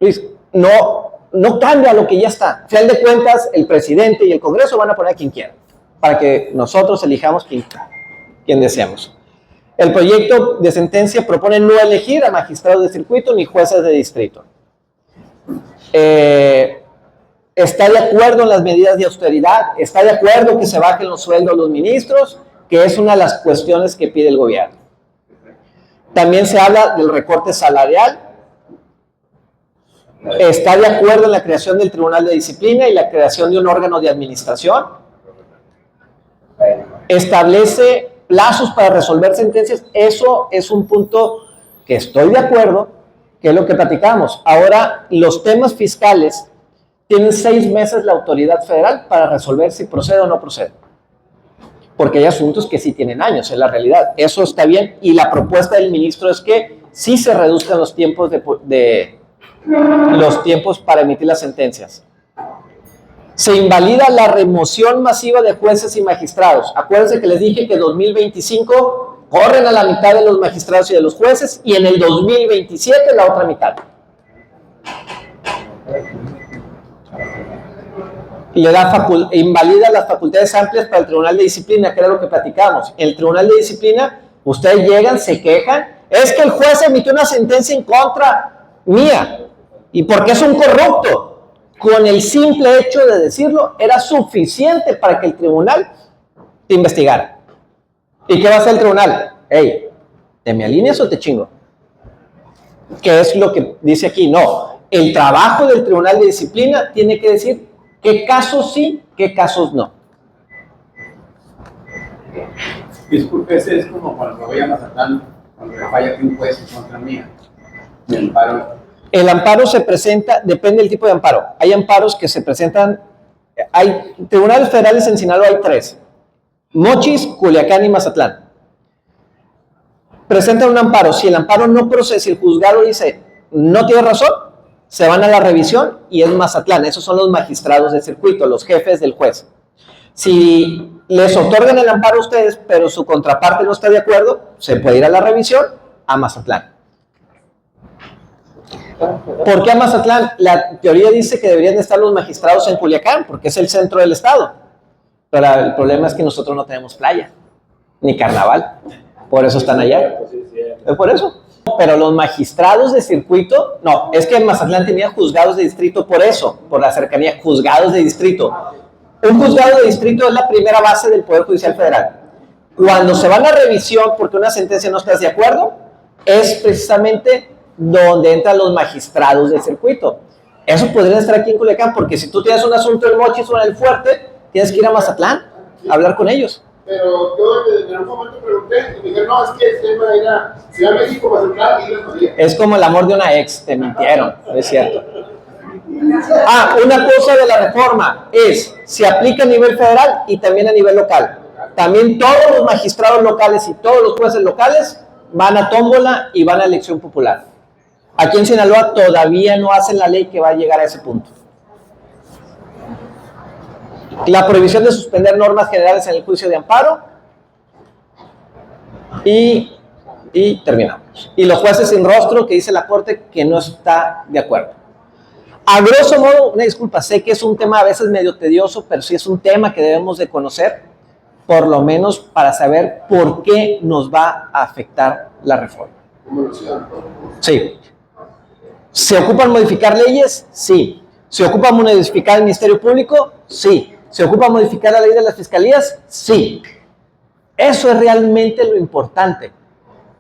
Speaker 1: Luis, no cambia lo que ya está. Al final de cuentas, el presidente y el Congreso van a poner a quien quiera, para que nosotros elijamos quien deseamos. El proyecto de sentencia propone no elegir a magistrados de circuito ni jueces de distrito. Está de acuerdo en las medidas de austeridad, está de acuerdo que se bajen los sueldos de los ministros, que es una de las cuestiones que pide el gobierno. También se habla del recorte salarial. Está de acuerdo en la creación del Tribunal de Disciplina y la creación de un órgano de administración. Establece plazos para resolver sentencias. Eso es un punto que estoy de acuerdo, que es lo que platicamos. Ahora, los temas fiscales tienen 6 meses la autoridad federal para resolver si procede o no procede. Porque hay asuntos que sí tienen años, es la realidad. Eso está bien. Y la propuesta del ministro es que sí se reduzcan los tiempos los tiempos para emitir las sentencias. Se invalida la remoción masiva de jueces y magistrados. Acuérdense que les dije que en 2025 corren a la mitad de los magistrados y de los jueces y en el 2027 la otra mitad. Y invalida las facultades amplias para el Tribunal de Disciplina, que era lo que platicamos. En el Tribunal de Disciplina, ustedes llegan, se quejan, es que el juez emitió una sentencia en contra mía. ¿Y porque es un corrupto? Con el simple hecho de decirlo, era suficiente para que el tribunal te investigara. ¿Y qué va a hacer el tribunal? Hey, ¿te me alineas o te chingo? ¿Qué es lo que dice aquí? No, el trabajo del Tribunal de Disciplina tiene que decir qué casos sí, qué casos no.
Speaker 6: Disculpe, ese es como cuando voy a Mazatlán, cuando le falla que un juez en contra mía. Me amparo.
Speaker 1: El amparo se presenta, depende del tipo de amparo. Hay amparos que se presentan, hay tribunales federales en Sinaloa, hay 3. Mochis, Culiacán y Mazatlán. Presentan un amparo. Si el amparo no procede, si el juzgado dice no tiene razón, se van a la revisión y es Mazatlán. Esos son los magistrados de circuito, los jefes del juez. Si les otorgan el amparo a ustedes, pero su contraparte no está de acuerdo, se puede ir a la revisión a Mazatlán. ¿Por qué a Mazatlán? La teoría dice que deberían estar los magistrados en Culiacán, porque es el centro del estado. Pero el problema es que nosotros no tenemos playa, ni carnaval. Por eso están allá. ¿Es por eso? Pero los magistrados de circuito, no, es que en Mazatlán tenía juzgados de distrito por eso, por la cercanía, juzgados de distrito. Un juzgado de distrito es la primera base del Poder Judicial Federal. Cuando se va a la revisión porque una sentencia no estás de acuerdo, es precisamente donde entran los magistrados del circuito. Eso podría estar aquí en Culiacán, porque si tú tienes un asunto en Mochis o en el Fuerte, tienes que ir a Mazatlán a hablar con ellos.
Speaker 3: Pero yo en algún momento pregunté y me dijeron, no, es que el tema era Ciudad de México, Mazatlán y la María.
Speaker 1: Es como el amor de una ex, te mintieron, es cierto. Una cosa de la reforma es, se aplica a nivel federal y también a nivel local. También todos los magistrados locales y todos los jueces locales van a tómbola y van a elección popular. Aquí en Sinaloa todavía no hacen la ley que va a llegar a ese punto. La prohibición de suspender normas generales en el juicio de amparo y terminamos. Y los jueces sin rostro, que dice la Corte que no está de acuerdo. A grosso modo, una disculpa, sé que es un tema a veces medio tedioso, pero sí es un tema que debemos de conocer, por lo menos para saber por qué nos va a afectar la reforma. Sí. ¿Se ocupan modificar leyes? Sí. ¿Se ocupa modificar el Ministerio Público? Sí. ¿Se ocupa modificar la ley de las fiscalías? Sí. Eso es realmente lo importante.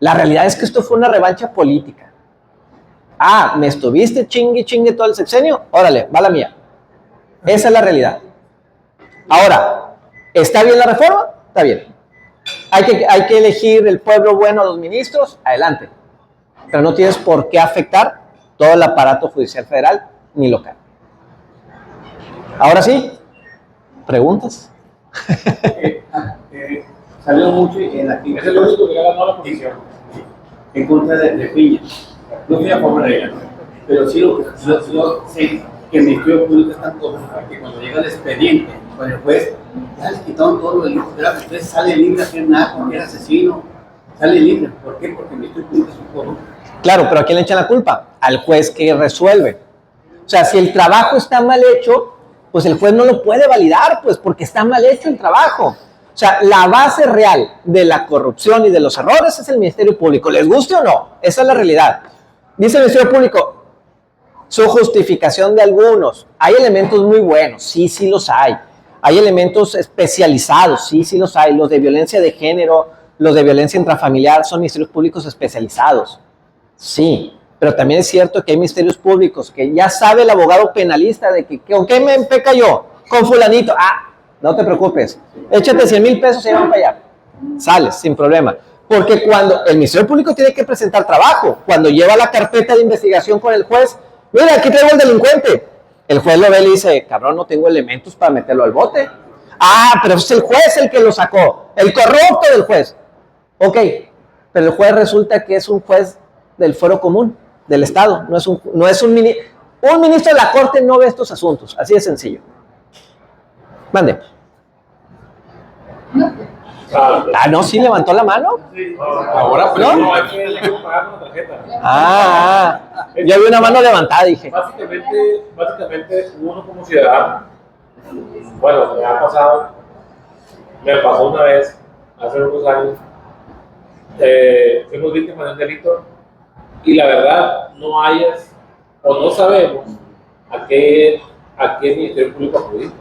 Speaker 1: La realidad es que esto fue una revancha política. Ah, me estuviste chingue todo el sexenio, órale, va la mía. Esa es la realidad. Ahora, ¿está bien la reforma? Está bien. Hay que elegir el pueblo bueno a los ministros, adelante. Pero no tienes por qué afectar todo el aparato judicial federal ni local. Ahora sí, ¿preguntas?
Speaker 6: Salió mucho en la
Speaker 2: Es el único que ganó la posición.
Speaker 6: en contra de Piña. No estoy a favor de ella, pero sí lo sé que el Ministerio Público es tan corrupto que cuando llega el expediente con el juez, ya les quitaron todo lo del hijo, pero usted sale libre a hacer nada porque era asesino, sale libre. ¿Por qué? Porque el Ministerio Público es un corrupto.
Speaker 1: Claro, pero ¿a quién le echan la culpa? Al juez que resuelve. O sea, si el trabajo está mal hecho, pues el juez no lo puede validar, pues porque está mal hecho el trabajo. O sea, la base real de la corrupción y de los errores es el Ministerio Público. ¿Les guste o no? Esa es la realidad. Dice el Ministerio Público, su justificación de algunos. Hay elementos muy buenos, sí los hay. Hay elementos especializados, sí los hay. Los de violencia de género, los de violencia intrafamiliar son ministerios públicos especializados. Sí, pero también es cierto que hay ministerios públicos que ya sabe el abogado penalista de que ¿con qué me peca yo? Con fulanito. Ah, no te preocupes. Échate 100,000 pesos y van para allá. Sales sin problema. Porque cuando el Ministerio Público tiene que presentar trabajo, cuando lleva la carpeta de investigación con el juez, mira, aquí traigo el delincuente. El juez lo ve y le dice, cabrón, no tengo elementos para meterlo al bote. Ah, pero es el juez el que lo sacó, el corrupto del juez. Ok, pero el juez resulta que es un juez del fuero común, del Estado, no es un ministro de la Corte no ve estos asuntos, así de sencillo. Mande. No, sí levantó la mano.
Speaker 7: Ahora, pues,
Speaker 1: ¿No?
Speaker 2: No, hay que pagar con la tarjeta.
Speaker 1: Yo vi una mano levantada, dije.
Speaker 2: Básicamente, uno como ciudadano, bueno, me pasó una vez, hace unos años, fuimos víctimas de un delito y la verdad no hayas o no sabemos a qué Ministerio Público acudir.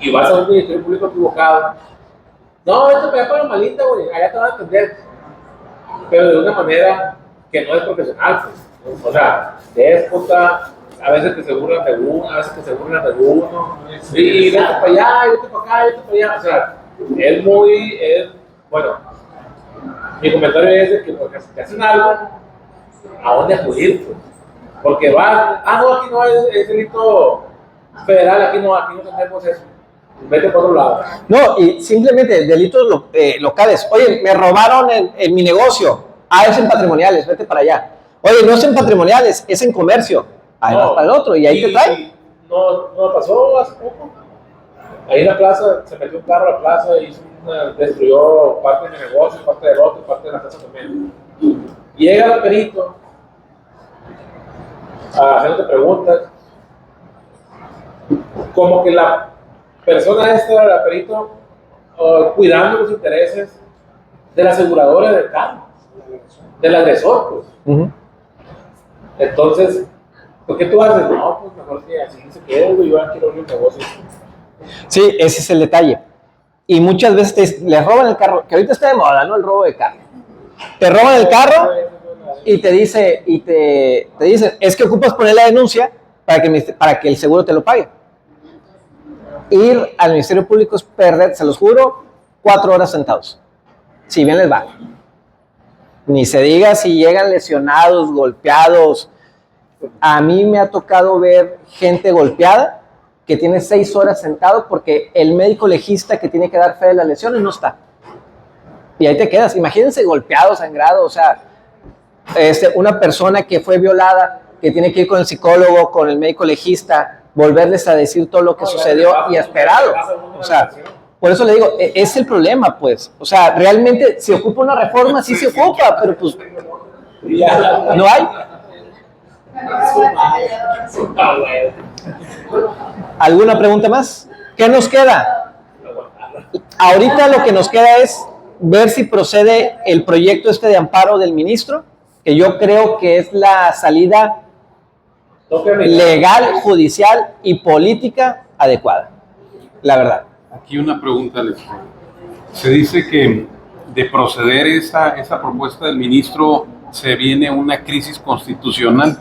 Speaker 2: Y vas a un Ministerio Público equivocado. No, esto me da para malita, güey, allá te van a atender. Pero de una manera que no es profesional, pues. O sea, déspota, a veces que se burlan de uno, a veces que se burlan de uno. Y vete para allá, y vete para acá, y vete para allá. O sea, bueno, mi comentario es de que porque si te hacen algo, ¿a dónde acudir? Pues? Porque vas, no, aquí no es delito federal, aquí no tenemos eso. Vete por otro lado.
Speaker 1: No, y simplemente delitos locales. Oye, me robaron en mi negocio. Es en patrimoniales, vete para allá. Oye, no es en patrimoniales, es en comercio. Ahí vas para el otro y ahí te traen.
Speaker 2: No pasó hace poco. Ahí en la plaza, se metió un carro a la plaza y destruyó parte de mi negocio, parte del otro, parte de la casa también. Llega el perito a hacerte preguntas. Como que la persona el perito, cuidando los intereses de la aseguradora del carro, del agresor, pues. Entonces, ¿por qué tú haces? No, pues mejor que así se quede, yo ya quiero abrir un negocio.
Speaker 1: Sí, ese es el detalle. Y muchas veces les roban el carro, que ahorita está de moda, ¿no? El robo de carro. Te roban el carro y te dicen, es que ocupas poner la denuncia para que el seguro te lo pague. Ir al Ministerio Público es perder, se los juro, 4 horas sentados. Si bien les va. Ni se diga si llegan lesionados, golpeados. A mí me ha tocado ver gente golpeada que tiene 6 horas sentado porque el médico legista que tiene que dar fe de las lesiones no está. Y ahí te quedas. Imagínense golpeado, sangrado, o sea, una persona que fue violada, que tiene que ir con el psicólogo, con el médico legista, volverles a decir todo lo que sucedió y esperado. O sea, por eso le digo, es el problema, pues. O sea, realmente se ocupa una reforma, sí se ocupa, pero pues no hay. ¿Alguna pregunta más? ¿Qué nos queda? Ahorita lo que nos queda es ver si procede el proyecto de amparo del ministro, que yo creo que es la salida legal, judicial y política adecuada, la verdad.
Speaker 7: Aquí una pregunta, Alex. Se dice que de proceder esa propuesta del ministro se viene una crisis constitucional.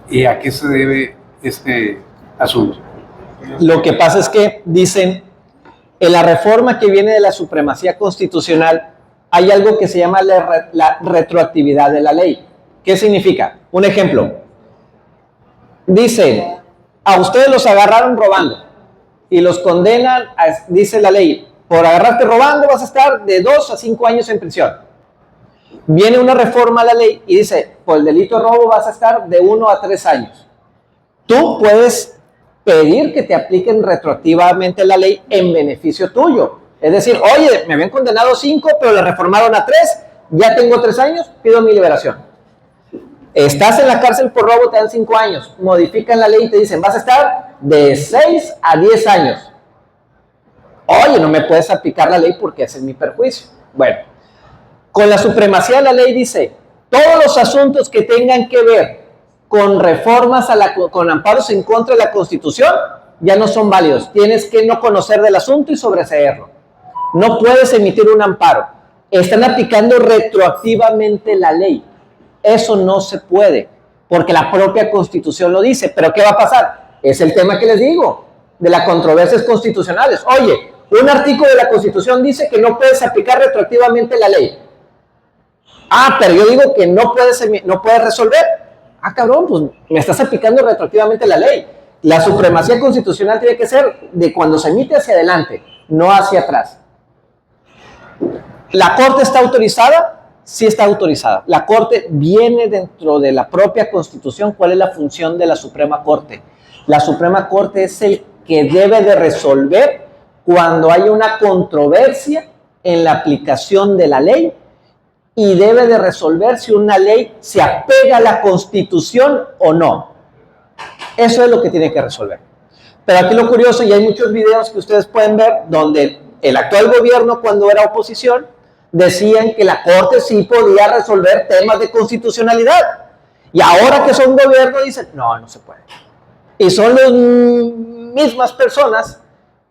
Speaker 7: ¿Y a qué se debe este asunto?
Speaker 1: Lo que pasa es que dicen, en la reforma que viene de la supremacía constitucional, hay algo que se llama la retroactividad de la ley. ¿Qué significa? Un ejemplo. Dicen, a ustedes los agarraron robando y los condenan, dice la ley, por agarrarte robando vas a estar de 2 a 5 años en prisión. Viene una reforma a la ley y dice, por el delito de robo vas a estar de 1 a 3 años. Tú puedes pedir que te apliquen retroactivamente la ley en beneficio tuyo. Es decir, oye, me habían condenado 5, pero le reformaron a 3, ya tengo 3 años, pido mi liberación. Estás en la cárcel por robo, te dan 5 años, modifican la ley y te dicen, vas a estar de 6 a 10 años. Oye, no me puedes aplicar la ley porque ese es mi perjuicio. Bueno, con la supremacía de la ley dice, todos los asuntos que tengan que ver con reformas con amparos en contra de la Constitución, ya no son válidos. Tienes que no conocer del asunto y sobreseerlo. No puedes emitir un amparo. Están aplicando retroactivamente la ley. Eso no se puede, porque la propia Constitución lo dice. ¿Pero qué va a pasar? Es el tema que les digo, de las controversias constitucionales. Oye, un artículo de la Constitución dice que no puedes aplicar retroactivamente la ley. Ah, pero yo digo que no puedes resolver. Ah, cabrón, pues me estás aplicando retroactivamente la ley. La supremacía constitucional tiene que ser de cuando se emite hacia adelante, no hacia atrás. ¿La Corte está autorizada? Sí está autorizada. La Corte viene dentro de la propia Constitución. ¿Cuál es la función de la Suprema Corte? La Suprema Corte es el que debe de resolver cuando hay una controversia en la aplicación de la ley y debe de resolver si una ley se apega a la Constitución o no. Eso es lo que tiene que resolver. Pero aquí lo curioso, y hay muchos videos que ustedes pueden ver, donde el actual gobierno, cuando era oposición, decían que la Corte sí podía resolver temas de constitucionalidad. Y ahora que son gobierno dicen, no se puede. Y son las mismas personas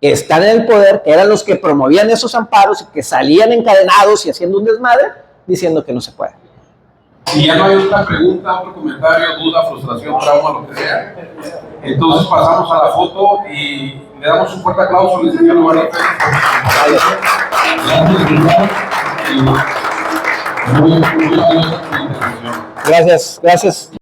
Speaker 1: que están en el poder, que eran los que promovían esos amparos y que salían encadenados y haciendo un desmadre, diciendo que no se puede.
Speaker 7: Si ya no hay otra pregunta, otro comentario, duda, frustración, trauma, lo que sea, entonces pasamos a la foto y le damos un fuerte aplauso al licenciado Manuel Pérez.
Speaker 1: Gracias, gracias.